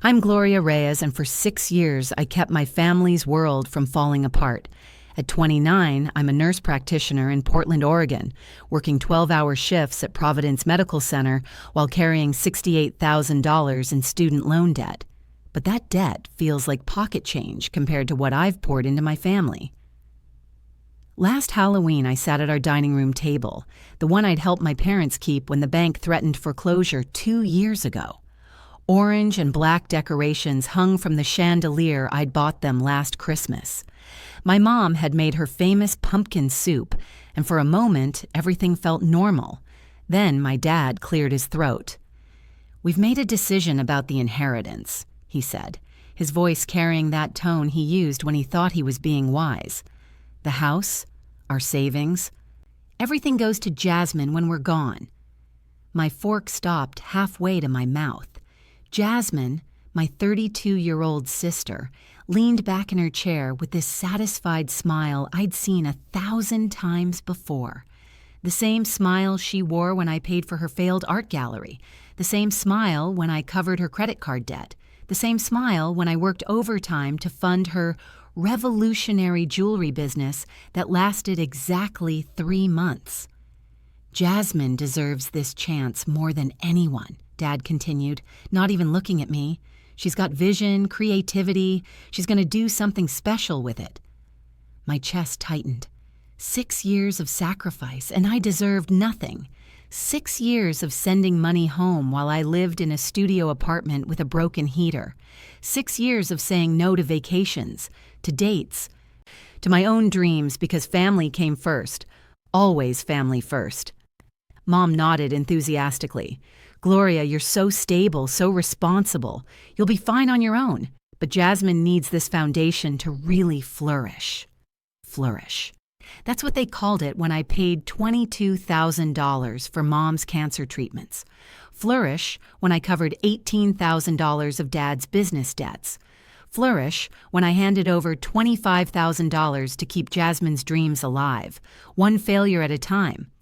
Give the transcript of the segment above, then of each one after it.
I'm Gloria Reyes, and for 6 years, I kept my family's world from falling apart. At 29, I'm a nurse practitioner in Portland, Oregon, working 12-hour shifts at Providence Medical Center while carrying $68,000 in student loan debt. But that debt feels like pocket change compared to what I've poured into my family. Last Halloween, I sat at our dining room table, the one I'd helped my parents keep when the bank threatened foreclosure 2 years ago. Orange and black decorations hung from the chandelier I'd bought them last Christmas. My mom had made her famous pumpkin soup, and for a moment, everything felt normal. Then my dad cleared his throat. "We've made a decision about the inheritance," he said, his voice carrying that tone he used when he thought he was being wise. "The house, our savings, everything goes to Jasmine when we're gone." My fork stopped halfway to my mouth. Jasmine, my 32-year-old sister, leaned back in her chair with this satisfied smile I'd seen 1,000 times before. The same smile she wore when I paid for her failed art gallery, the same smile when I covered her credit card debt, the same smile when I worked overtime to fund her revolutionary jewelry business that lasted exactly 3 months. "Jasmine deserves this chance more than anyone," Dad continued, not even looking at me. "She's got vision, creativity. She's going to do something special with it." My chest tightened. 6 years of sacrifice, and I deserved nothing. 6 years of sending money home while I lived in a studio apartment with a broken heater. 6 years of saying no to vacations, to dates, to my own dreams because family came first. Always family first. Mom nodded enthusiastically. "Gloria, you're so stable, so responsible. You'll be fine on your own. But Jasmine needs this foundation to really flourish." Flourish. That's what they called it when I paid $22,000 for Mom's cancer treatments. Flourish when I covered $18,000 of Dad's business debts. Flourish when I handed over $25,000 to keep Jasmine's dreams alive, one failure at a time.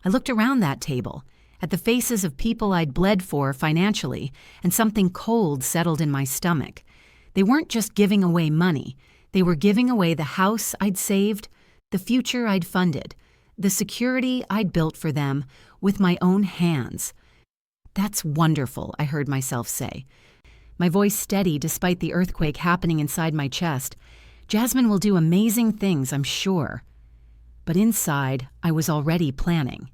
I looked around that table, at the faces of people I'd bled for financially, and something cold settled in my stomach. They weren't just giving away money. They were giving away the house I'd saved, the future I'd funded, the security I'd built for them with my own hands. "That's wonderful," I heard myself say, my voice steady despite the earthquake happening inside my chest. "Jasmine will do amazing things, I'm sure." But inside, I was already planning.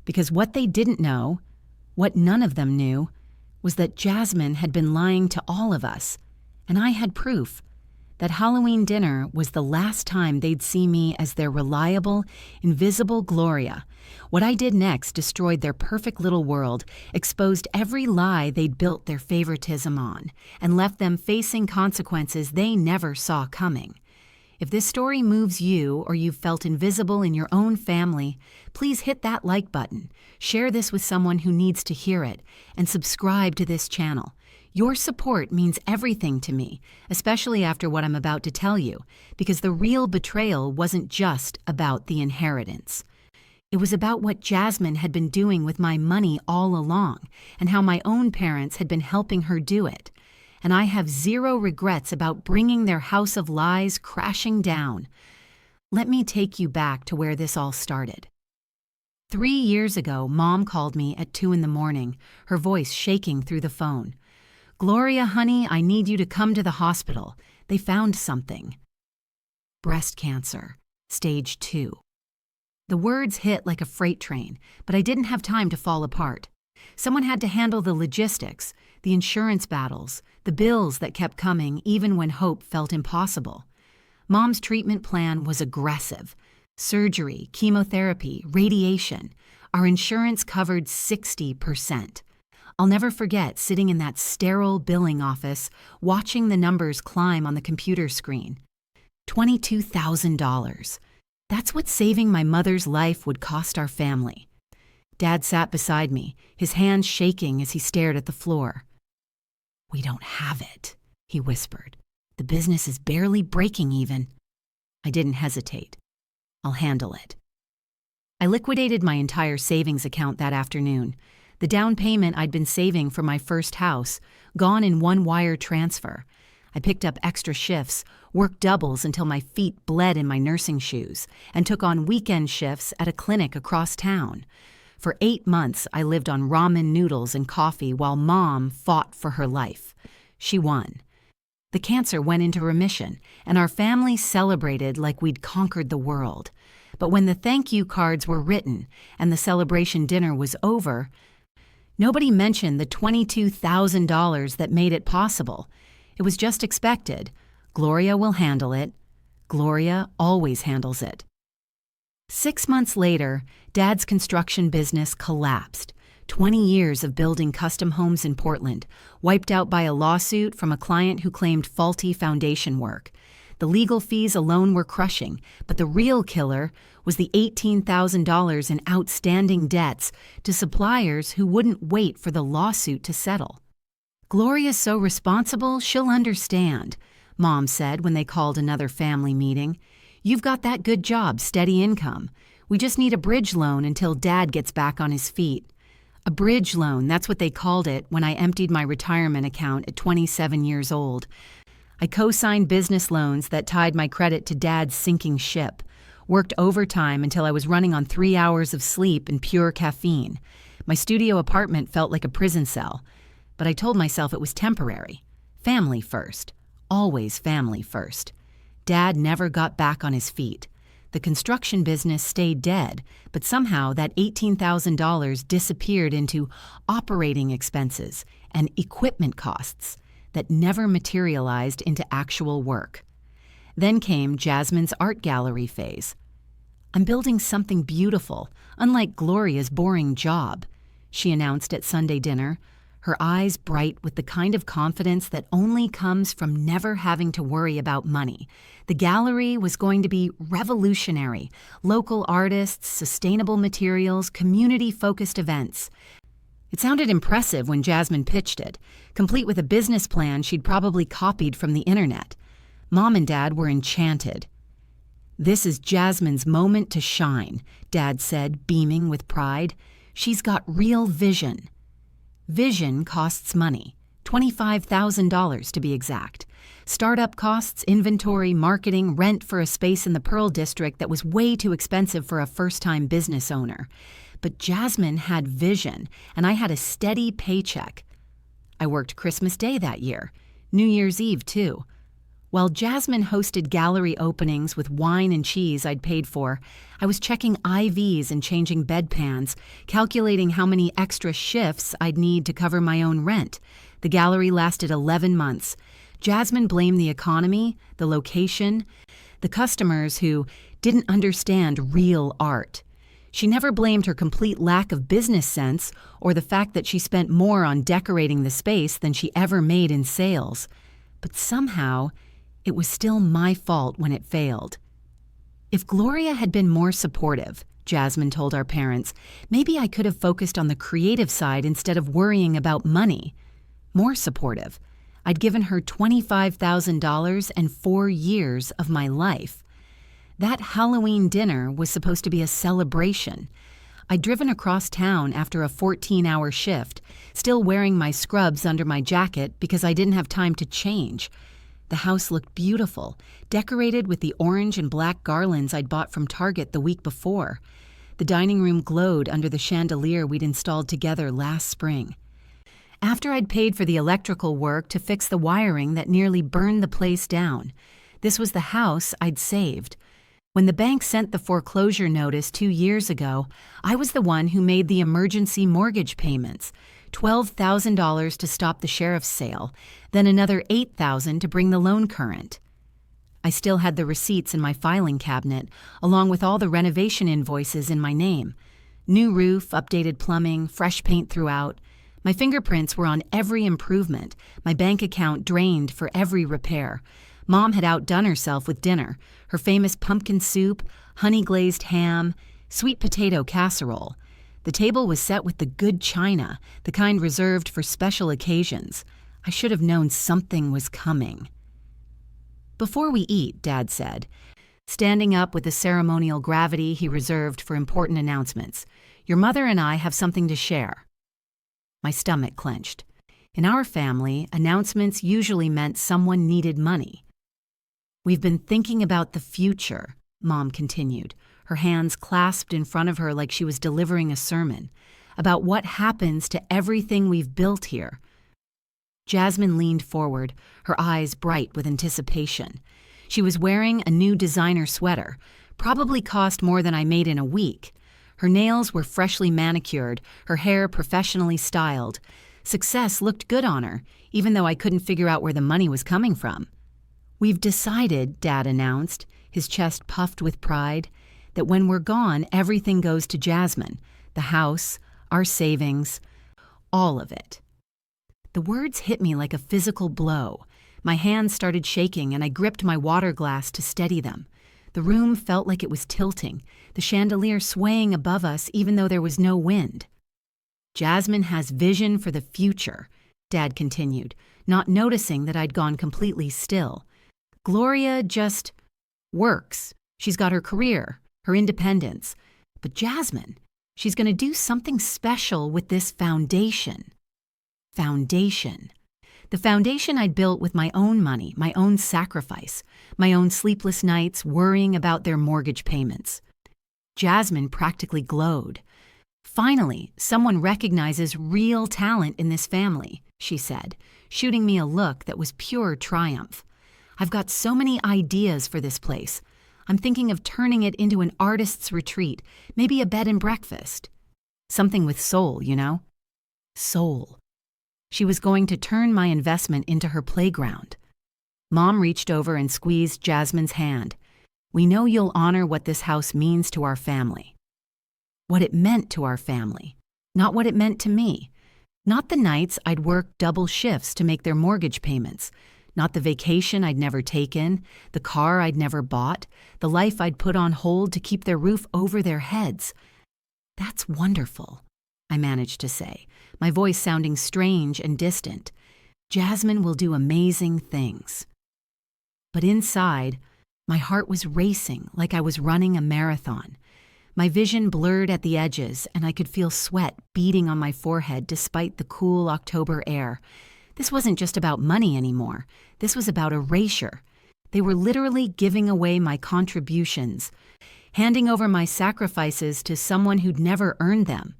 Because what they didn't know, what none of them knew, was that Jasmine had been lying to all of us, and I had proof. That Halloween dinner was the last time they'd see me as their reliable, invisible Gloria. What I did next destroyed their perfect little world, exposed every lie they'd built their favoritism on, and left them facing consequences they never saw coming. If this story moves you or you've felt invisible in your own family, please hit that like button, share this with someone who needs to hear it, and subscribe to this channel. Your support means everything to me, especially after what I'm about to tell you, because the real betrayal wasn't just about the inheritance. It was about what Jasmine had been doing with my money all along, and how my own parents had been helping her do it. And I have zero regrets about bringing their house of lies crashing down. Let me take you back to where this all started. 3 years ago, Mom called me at 2 a.m, her voice shaking through the phone. "Gloria, honey, I need you to come to the hospital. They found something." Breast cancer, stage 2. The words hit like a freight train, but I didn't have time to fall apart. Someone had to handle the logistics, the insurance battles, the bills that kept coming even when hope felt impossible. Mom's treatment plan was aggressive. Surgery, chemotherapy, radiation. Our insurance covered 60%. I'll never forget sitting in that sterile billing office, watching the numbers climb on the computer screen. $22,000. That's what saving my mother's life would cost our family. Dad sat beside me, his hands shaking as he stared at the floor. "We don't have it," he whispered. "The business is barely breaking even." I didn't hesitate. "I'll handle it." I liquidated my entire savings account that afternoon. The down payment I'd been saving for my first house, gone in one wire transfer. I picked up extra shifts, worked doubles until my feet bled in my nursing shoes, and took on weekend shifts at a clinic across town. For 8 months, I lived on ramen noodles and coffee while Mom fought for her life. She won. The cancer went into remission, and our family celebrated like we'd conquered the world. But when the thank you cards were written and the celebration dinner was over, nobody mentioned the $22,000 that made it possible. It was just expected. Gloria will handle it. Gloria always handles it. 6 months later, Dad's construction business collapsed. 20 years of building custom homes in Portland, wiped out by a lawsuit from a client who claimed faulty foundation work. The legal fees alone were crushing, but the real killer was the $18,000 in outstanding debts to suppliers who wouldn't wait for the lawsuit to settle. "Gloria's so responsible, she'll understand," Mom said when they called another family meeting. "You've got that good job, steady income. We just need a bridge loan until Dad gets back on his feet." A bridge loan, that's what they called it when I emptied my retirement account at 27 years old. I co-signed business loans that tied my credit to Dad's sinking ship, worked overtime until I was running on 3 hours of sleep and pure caffeine. My studio apartment felt like a prison cell, but I told myself it was temporary. Family first. Always family first. Dad never got back on his feet. The construction business stayed dead, but somehow that $18,000 disappeared into operating expenses and equipment costs that never materialized into actual work. Then came Jasmine's art gallery phase. "I'm building something beautiful, unlike Gloria's boring job," she announced at Sunday dinner, her eyes bright with the kind of confidence that only comes from never having to worry about money. The gallery was going to be revolutionary. Local artists, sustainable materials, community-focused events. It sounded impressive when Jasmine pitched it, complete with a business plan she'd probably copied from the internet. Mom and Dad were enchanted. "This is Jasmine's moment to shine," Dad said, beaming with pride. "She's got real vision." Vision costs money, $25,000 to be exact. Startup costs, inventory, marketing, rent for a space in the Pearl District that was way too expensive for a first-time business owner. But Jasmine had vision, and I had a steady paycheck. I worked Christmas Day that year, New Year's Eve too. While Jasmine hosted gallery openings with wine and cheese I'd paid for, I was checking IVs and changing bedpans, calculating how many extra shifts I'd need to cover my own rent. The gallery lasted 11 months. Jasmine blamed the economy, the location, the customers who didn't understand real art. She never blamed her complete lack of business sense or the fact that she spent more on decorating the space than she ever made in sales. But somehow, it was still my fault when it failed. If Gloria had been more supportive, Jasmine told our parents, maybe I could have focused on the creative side instead of worrying about money. More supportive. I'd given her $25,000 and 4 years of my life. That Halloween dinner was supposed to be a celebration. I'd driven across town after a 14-hour shift, still wearing my scrubs under my jacket because I didn't have time to change. The house looked beautiful, decorated with the orange and black garlands I'd bought from Target the week before. The dining room glowed under the chandelier we'd installed together last spring. After I'd paid for the electrical work to fix the wiring that nearly burned the place down, this was the house I'd saved. When the bank sent the foreclosure notice 2 years ago, I was the one who made the emergency mortgage payments, $12,000 to stop the sheriff's sale, then another $8,000 to bring the loan current. I still had the receipts in my filing cabinet, along with all the renovation invoices in my name. New roof, updated plumbing, fresh paint throughout. My fingerprints were on every improvement, my bank account drained for every repair. Mom had outdone herself with dinner, her famous pumpkin soup, honey-glazed ham, sweet potato casserole. The table was set with the good china, the kind reserved for special occasions. I should have known something was coming. "Before we eat," Dad said, standing up with the ceremonial gravity he reserved for important announcements, "your mother and I have something to share." My stomach clenched. In our family, announcements usually meant someone needed money. "We've been thinking about the future," Mom continued, her hands clasped in front of her like she was delivering a sermon, "about what happens to everything we've built here." Jasmine leaned forward, her eyes bright with anticipation. She was wearing a new designer sweater, probably cost more than I made in a week. Her nails were freshly manicured, her hair professionally styled. Success looked good on her, even though I couldn't figure out where the money was coming from. "We've decided," Dad announced, his chest puffed with pride, "that when we're gone, everything goes to Jasmine. The house, our savings, all of it." The words hit me like a physical blow. My hands started shaking and I gripped my water glass to steady them. The room felt like it was tilting, the chandelier swaying above us even though there was no wind. "Jasmine has vision for the future," Dad continued, not noticing that I'd gone completely still. "Gloria just works. She's got her career, her independence. But Jasmine, she's going to do something special with this foundation." Foundation. The foundation I'd built with my own money, my own sacrifice, my own sleepless nights worrying about their mortgage payments. Jasmine practically glowed. "Finally, someone recognizes real talent in this family," she said, shooting me a look that was pure triumph. "I've got so many ideas for this place. I'm thinking of turning it into an artist's retreat, maybe a bed and breakfast. Something with soul, you know? Soul." She was going to turn my investment into her playground. Mom reached over and squeezed Jasmine's hand. "We know you'll honor what this house means to our family." What it meant to our family, not what it meant to me. Not the nights I'd work double shifts to make their mortgage payments, not the vacation I'd never taken, the car I'd never bought, the life I'd put on hold to keep their roof over their heads. "That's wonderful," I managed to say, my voice sounding strange and distant. "Jasmine will do amazing things." But inside, my heart was racing like I was running a marathon. My vision blurred at the edges, and I could feel sweat beading on my forehead despite the cool October air. This wasn't just about money anymore. This was about erasure. They were literally giving away my contributions, handing over my sacrifices to someone who'd never earned them.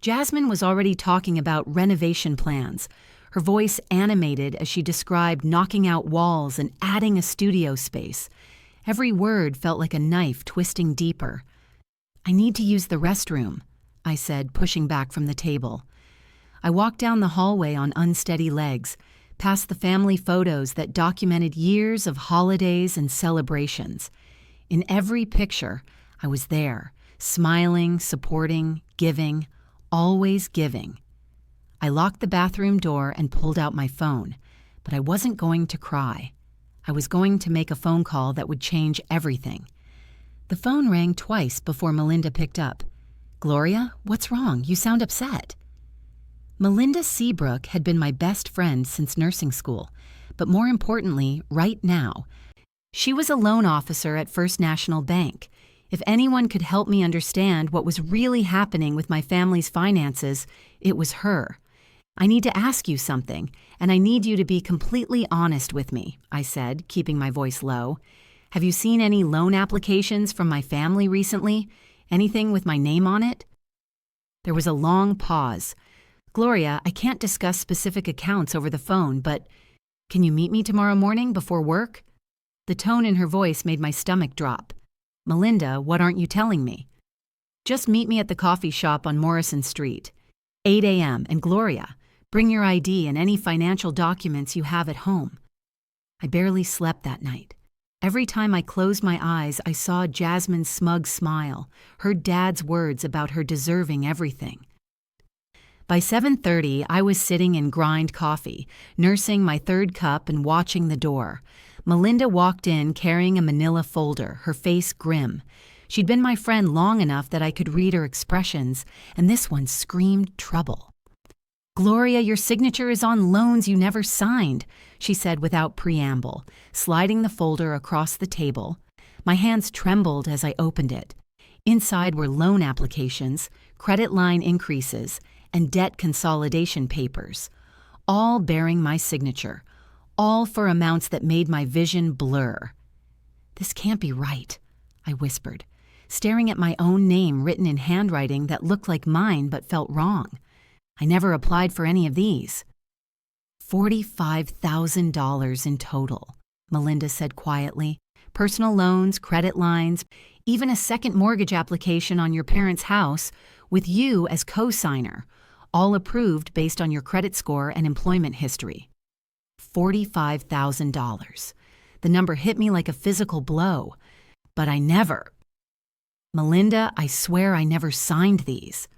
Jasmine was already talking about renovation plans, her voice animated as she described knocking out walls and adding a studio space. Every word felt like a knife twisting deeper. "I need to use the restroom," I said, pushing back from the table. I walked down the hallway on unsteady legs, past the family photos that documented years of holidays and celebrations. In every picture, I was there, smiling, supporting, giving, always giving. I locked the bathroom door and pulled out my phone, but I wasn't going to cry. I was going to make a phone call that would change everything. The phone rang twice before Melinda picked up. "Gloria, what's wrong? You sound upset." Melinda Seabrook had been my best friend since nursing school, but more importantly, right now. She was a loan officer at First National Bank. If anyone could help me understand what was really happening with my family's finances, it was her. "I need to ask you something, and I need you to be completely honest with me," I said, keeping my voice low. "Have you seen any loan applications from my family recently? Anything with my name on it?" There was a long pause. "Gloria, I can't discuss specific accounts over the phone, but can you meet me tomorrow morning before work?" The tone in her voice made my stomach drop. "Melinda, what aren't you telling me?" "Just meet me at the coffee shop on Morrison Street. 8 a.m. And Gloria, bring your ID and any financial documents you have at home." I barely slept that night. Every time I closed my eyes, I saw Jasmine's smug smile, heard Dad's words about her deserving everything. By 7:30, I was sitting in Grind Coffee, nursing my third cup and watching the door. Melinda walked in carrying a manila folder, her face grim. She'd been my friend long enough that I could read her expressions, and this one screamed trouble. "Gloria, your signature is on loans you never signed," she said without preamble, sliding the folder across the table. My hands trembled as I opened it. Inside were loan applications, credit line increases, and debt consolidation papers, all bearing my signature, all for amounts that made my vision blur. "This can't be right," I whispered, staring at my own name written in handwriting that looked like mine but felt wrong. I never applied for any of these. $45,000 in total, Melinda said quietly. "Personal loans, credit lines, even a second mortgage application on your parents' house with you as co-signer, all approved based on your credit score and employment history." $45,000. The number hit me like a physical blow. But I never. "Melinda, I swear I never signed these."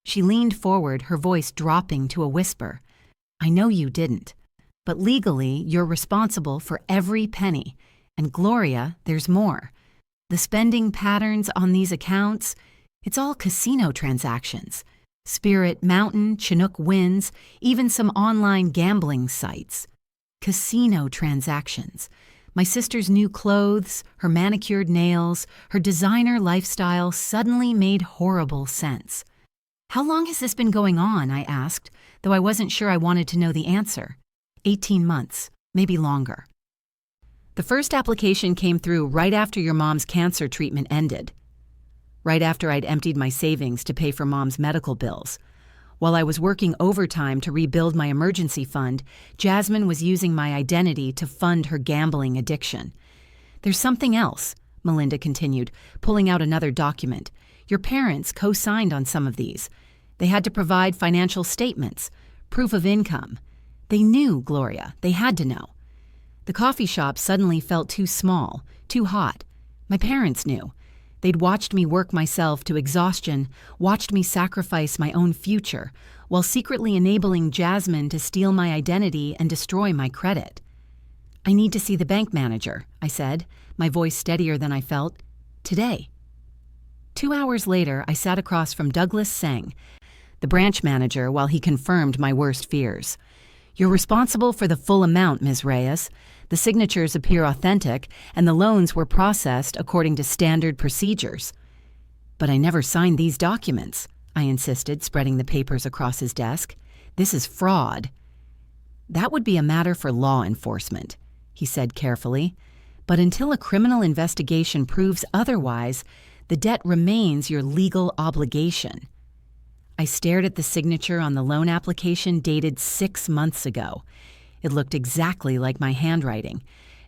She leaned forward, her voice dropping to a whisper. "I know you didn't, but legally you're responsible for every penny. And Gloria, there's more. The spending patterns on these accounts, it's all casino transactions. Spirit Mountain, Chinook Winds, even some online gambling sites. Casino transactions. My sister's new clothes, her manicured nails, her designer lifestyle suddenly made horrible sense. "How long has this been going on?" I asked, though I wasn't sure I wanted to know the answer. 18 months, maybe longer. "The first application came through right after your mom's cancer treatment ended. Right after I'd emptied my savings to pay for mom's medical bills. While I was working overtime to rebuild my emergency fund, Jasmine was using my identity to fund her gambling addiction. There's something else," Melinda continued, pulling out another document. "Your parents co-signed on some of these. They had to provide financial statements, proof of income. They knew, Gloria. They had to know." The coffee shop suddenly felt too small, too hot. My parents knew. They'd watched me work myself to exhaustion, watched me sacrifice my own future, while secretly enabling Jasmine to steal my identity and destroy my credit. "I need to see the bank manager," I said, my voice steadier than I felt. "Today." 2 hours later, I sat across from Douglas Seng, the branch manager, while he confirmed my worst fears. "You're responsible for the full amount, Ms. Reyes. The signatures appear authentic, and the loans were processed according to standard procedures." "But I never signed these documents," I insisted, spreading the papers across his desk. "This is fraud." "That would be a matter for law enforcement," he said carefully. "But until a criminal investigation proves otherwise, the debt remains your legal obligation." I stared at the signature on the loan application dated 6 months ago. It looked exactly like my handwriting,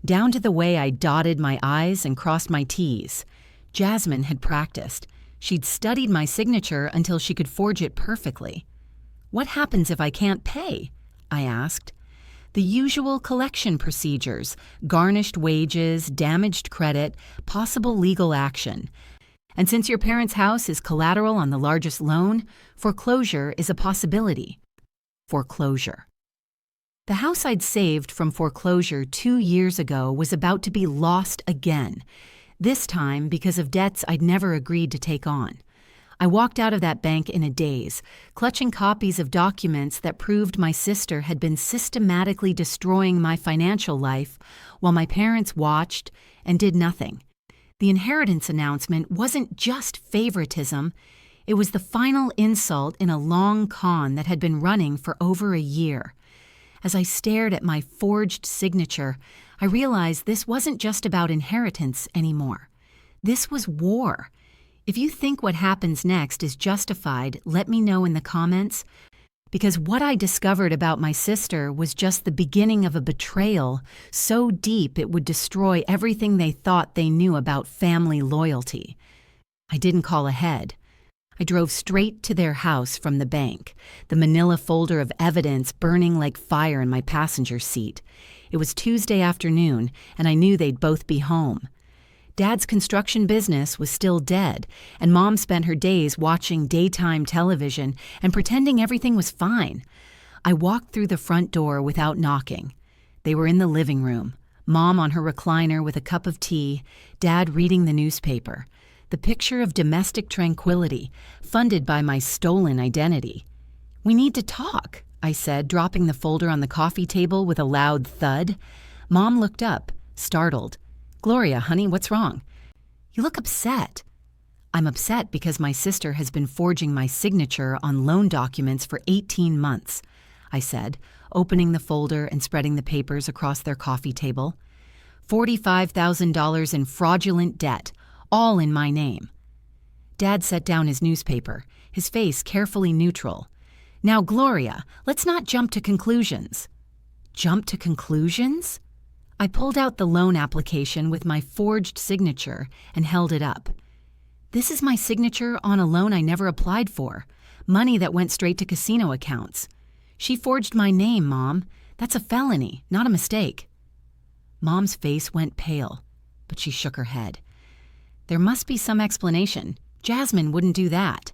down to the way I dotted my I's and crossed my T's. Jasmine had practiced. She'd studied my signature until she could forge it perfectly. "What happens if I can't pay?" I asked. "The usual collection procedures: garnished wages, damaged credit, possible legal action. And since your parents' house is collateral on the largest loan, foreclosure is a possibility." Foreclosure. The house I'd saved from foreclosure 2 years ago was about to be lost again, this time because of debts I'd never agreed to take on. I walked out of that bank in a daze, clutching copies of documents that proved my sister had been systematically destroying my financial life while my parents watched and did nothing. The inheritance announcement wasn't just favoritism, it was the final insult in a long con that had been running for over a year. As I stared at my forged signature, I realized this wasn't just about inheritance anymore. This was war. If you think what happens next is justified, let me know in the comments, because what I discovered about my sister was just the beginning of a betrayal so deep it would destroy everything they thought they knew about family loyalty. I didn't call ahead. I drove straight to their house from the bank, the manila folder of evidence burning like fire in my passenger seat. It was Tuesday afternoon, and I knew they'd both be home. Dad's construction business was still dead, and Mom spent her days watching daytime television and pretending everything was fine. I walked through the front door without knocking. They were in the living room, Mom on her recliner with a cup of tea, Dad reading the newspaper. The picture of domestic tranquility, funded by my stolen identity. "We need to talk," I said, dropping the folder on the coffee table with a loud thud. Mom looked up, startled. "Gloria, honey, what's wrong?" "You look upset." I'm upset because my sister has been forging my signature on loan documents for 18 months, I said, opening the folder and spreading the papers across their coffee table. $45,000 in fraudulent debt, all in my name. Dad set down his newspaper, his face carefully neutral. Now, Gloria, let's not jump to conclusions. Jump to conclusions? I pulled out the loan application with my forged signature and held it up. This is my signature on a loan I never applied for, money that went straight to casino accounts. She forged my name, Mom. That's a felony, not a mistake. Mom's face went pale, but she shook her head. There must be some explanation. Jasmine wouldn't do that.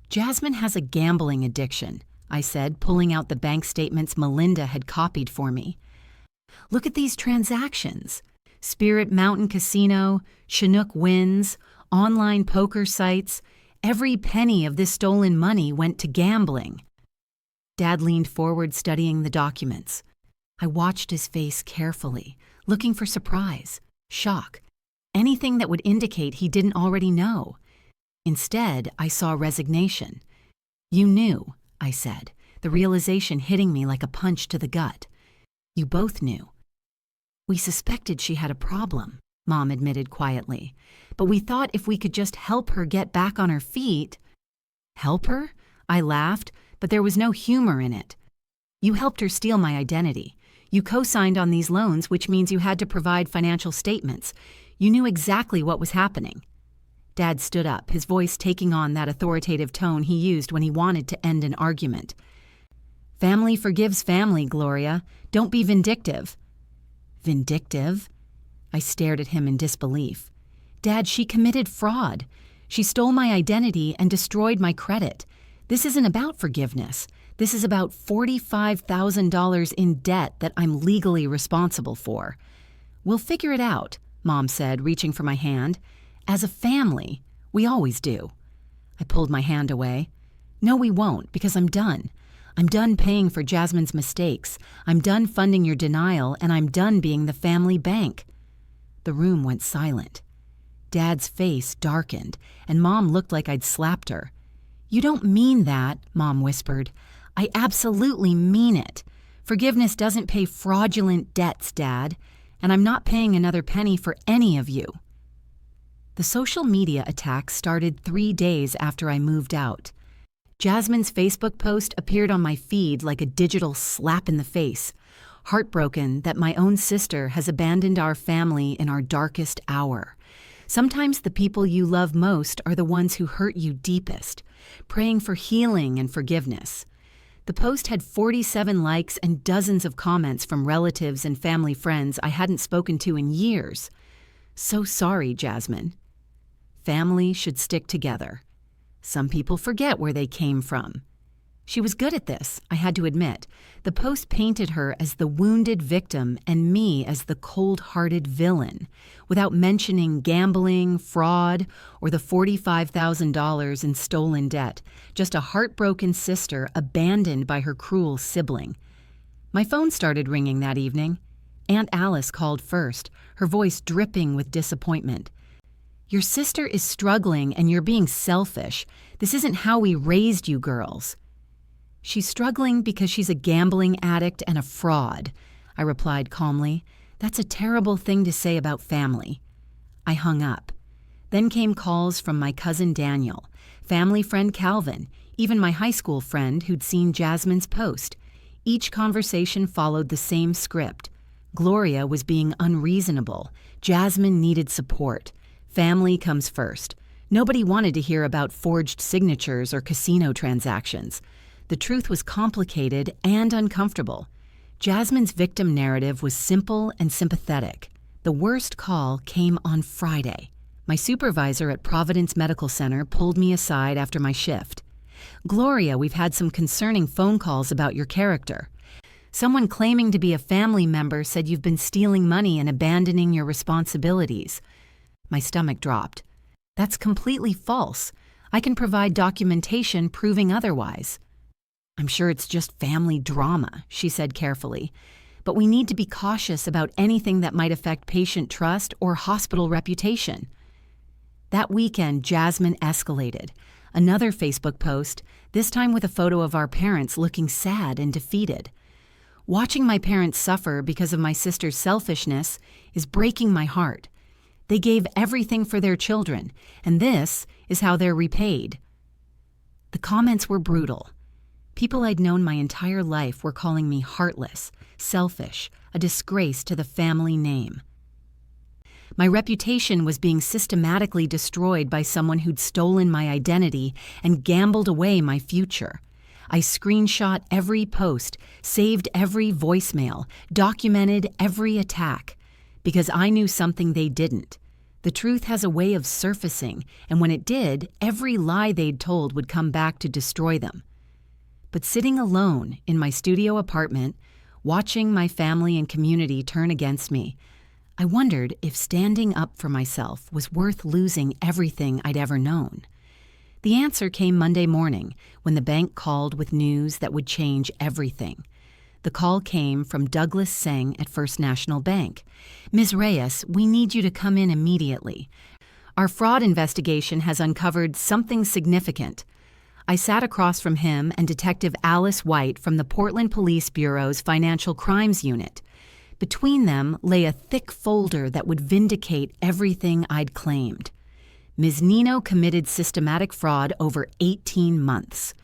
Jasmine has a gambling addiction, I said, pulling out the bank statements Melinda had copied for me. Look at these transactions. Spirit Mountain Casino, Chinook Winds, online poker sites. Every penny of this stolen money went to gambling. Dad leaned forward, studying the documents. I watched his face carefully, looking for surprise, shock, anything that would indicate he didn't already know. Instead, I saw resignation. You knew, I said, the realization hitting me like a punch to the gut. You both knew. We suspected she had a problem, Mom admitted quietly, but we thought if we could just help her get back on her feet. Help her? I laughed, but there was no humor in it. You helped her steal my identity. You co-signed on these loans, which means you had to provide financial statements. You knew exactly what was happening. Dad stood up, his voice taking on that authoritative tone he used when he wanted to end an argument. Family forgives family, Gloria. Don't be vindictive. Vindictive? I stared at him in disbelief. Dad, she committed fraud. She stole my identity and destroyed my credit. This isn't about forgiveness. This is about $45,000 in debt that I'm legally responsible for. We'll figure it out, Mom said, reaching for my hand. As a family, we always do. I pulled my hand away. No, we won't, because I'm done. I'm done paying for Jasmine's mistakes. I'm done funding your denial, and I'm done being the family bank. The room went silent. Dad's face darkened, and Mom looked like I'd slapped her. You don't mean that, Mom whispered. I absolutely mean it. Forgiveness doesn't pay fraudulent debts, Dad, and I'm not paying another penny for any of you. The social media attack started 3 days after I moved out. Jasmine's Facebook post appeared on my feed like a digital slap in the face, heartbroken that my own sister has abandoned our family in our darkest hour. Sometimes the people you love most are the ones who hurt you deepest, praying for healing and forgiveness. The post had 47 likes and dozens of comments from relatives and family friends I hadn't spoken to in years. So sorry, Jasmine. Family should stick together. Some people forget where they came from. She was good at this, I had to admit. The post painted her as the wounded victim and me as the cold-hearted villain, without mentioning gambling, fraud, or the $45,000 in stolen debt, just a heartbroken sister abandoned by her cruel sibling. My phone started ringing that evening. Aunt Alice called first, her voice dripping with disappointment. Your sister is struggling and you're being selfish. This isn't how we raised you girls. She's struggling because she's a gambling addict and a fraud, I replied calmly. That's a terrible thing to say about family. I hung up. Then came calls from my cousin Daniel, family friend Calvin, even my high school friend who'd seen Jasmine's post. Each conversation followed the same script. Gloria was being unreasonable. Jasmine needed support. Family comes first. Nobody wanted to hear about forged signatures or casino transactions. The truth was complicated and uncomfortable. Jasmine's victim narrative was simple and sympathetic. The worst call came on Friday. My supervisor at Providence Medical Center pulled me aside after my shift. Gloria, we've had some concerning phone calls about your character. Someone claiming to be a family member said you've been stealing money and abandoning your responsibilities. My stomach dropped. That's completely false. I can provide documentation proving otherwise. I'm sure it's just family drama, she said carefully, but we need to be cautious about anything that might affect patient trust or hospital reputation. That weekend, Jasmine escalated. Another Facebook post, this time with a photo of our parents looking sad and defeated. Watching my parents suffer because of my sister's selfishness is breaking my heart. They gave everything for their children, and this is how they're repaid. The comments were brutal. People I'd known my entire life were calling me heartless, selfish, a disgrace to the family name. My reputation was being systematically destroyed by someone who'd stolen my identity and gambled away my future. I screenshot every post, saved every voicemail, documented every attack, because I knew something they didn't. The truth has a way of surfacing, and when it did, every lie they'd told would come back to destroy them. But sitting alone in my studio apartment, watching my family and community turn against me, I wondered if standing up for myself was worth losing everything I'd ever known. The answer came Monday morning when the bank called with news that would change everything. The call came from Douglas Seng at First National Bank. "Ms. Reyes, we need you to come in immediately. Our fraud investigation has uncovered something significant." I sat across from him and Detective Alice White from the Portland Police Bureau's Financial Crimes Unit. Between them lay a thick folder that would vindicate everything I'd claimed. Ms. Nino committed systematic fraud over 18 months,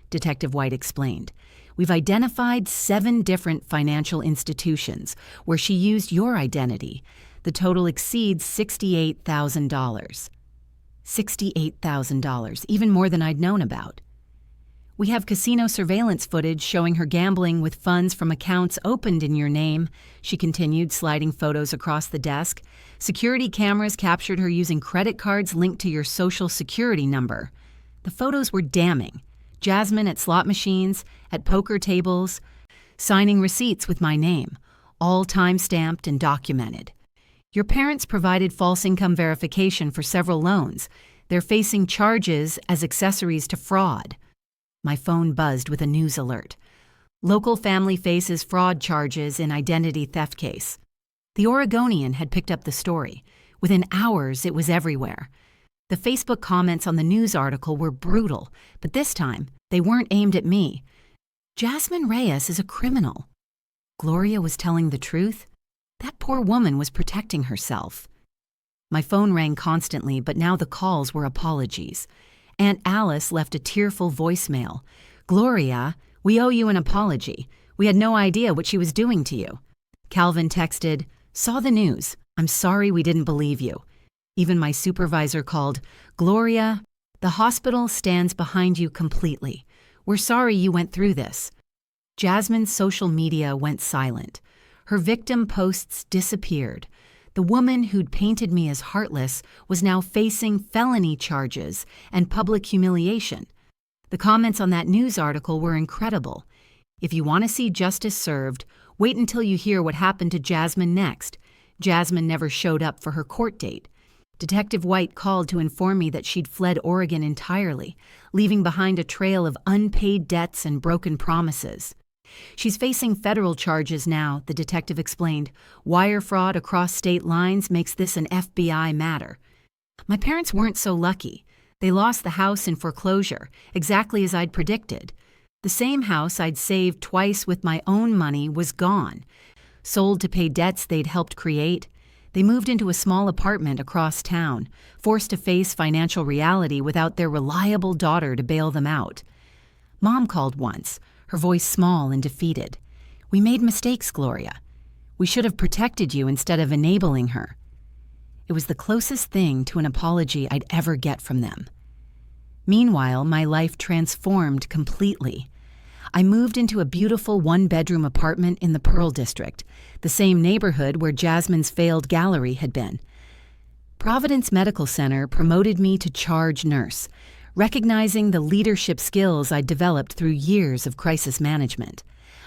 Detective White explained. We've identified 7 different financial institutions where she used your identity. The total exceeds $68,000. $68,000, even more than I'd known about. We have casino surveillance footage showing her gambling with funds from accounts opened in your name, she continued, sliding photos across the desk. Security cameras captured her using credit cards linked to your social security number. The photos were damning. Jasmine at slot machines, at poker tables, signing receipts with my name, all time-stamped and documented. Your parents provided false income verification for several loans. They're facing charges as accessories to fraud. My phone buzzed with a news alert. Local family faces fraud charges in identity theft case. The Oregonian had picked up the story. Within hours, it was everywhere. The Facebook comments on the news article were brutal, but this time, they weren't aimed at me. Jasmine Reyes is a criminal. Gloria was telling the truth? That poor woman was protecting herself. My phone rang constantly, but now the calls were apologies. Aunt Alice left a tearful voicemail. "Gloria, we owe you an apology. We had no idea what she was doing to you." Calvin texted, "Saw the news. I'm sorry we didn't believe you." Even my supervisor called, "Gloria, the hospital stands behind you completely. We're sorry you went through this." Jasmine's social media went silent. Her victim posts disappeared. The woman who'd painted me as heartless was now facing felony charges and public humiliation. The comments on that news article were incredible. If you want to see justice served, wait until you hear what happened to Jasmine next. Jasmine never showed up for her court date. Detective White called to inform me that she'd fled Oregon entirely, leaving behind a trail of unpaid debts and broken promises. She's facing federal charges now, the detective explained. Wire fraud across state lines makes this an FBI matter. My parents weren't so lucky. They lost the house in foreclosure, exactly as I'd predicted. The same house I'd saved twice with my own money was gone. Sold to pay debts they'd helped create. They moved into a small apartment across town, forced to face financial reality without their reliable daughter to bail them out. Mom called once, her voice small and defeated. "We made mistakes, Gloria. We should have protected you instead of enabling her." It was the closest thing to an apology I'd ever get from them. Meanwhile, my life transformed completely. I moved into a beautiful one-bedroom apartment in the Pearl District, the same neighborhood where Jasmine's failed gallery had been. Providence Medical Center promoted me to charge nurse, recognizing the leadership skills I'd developed through years of crisis management.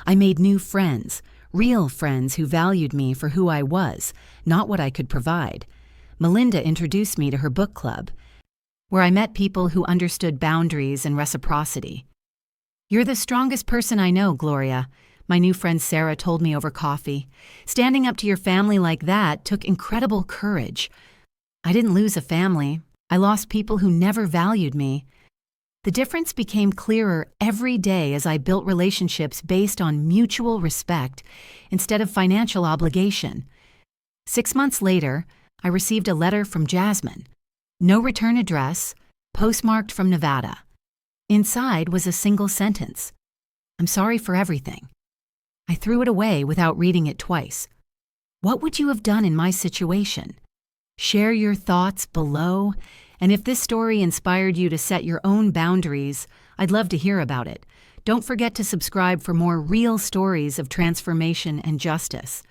I made new friends, real friends who valued me for who I was, not what I could provide. Melinda introduced me to her book club, where I met people who understood boundaries and reciprocity. "You're the strongest person I know, Gloria," my new friend Sarah told me over coffee. "Standing up to your family like that took incredible courage." I didn't lose a family. I lost people who never valued me. The difference became clearer every day as I built relationships based on mutual respect instead of financial obligation. 6 months later, I received a letter from Jasmine. No return address, postmarked from Nevada. Inside was a single sentence. "I'm sorry for everything." I threw it away without reading it twice. What would you have done in my situation? Share your thoughts below, and if this story inspired you to set your own boundaries, I'd love to hear about it. Don't forget to subscribe for more real stories of transformation and justice.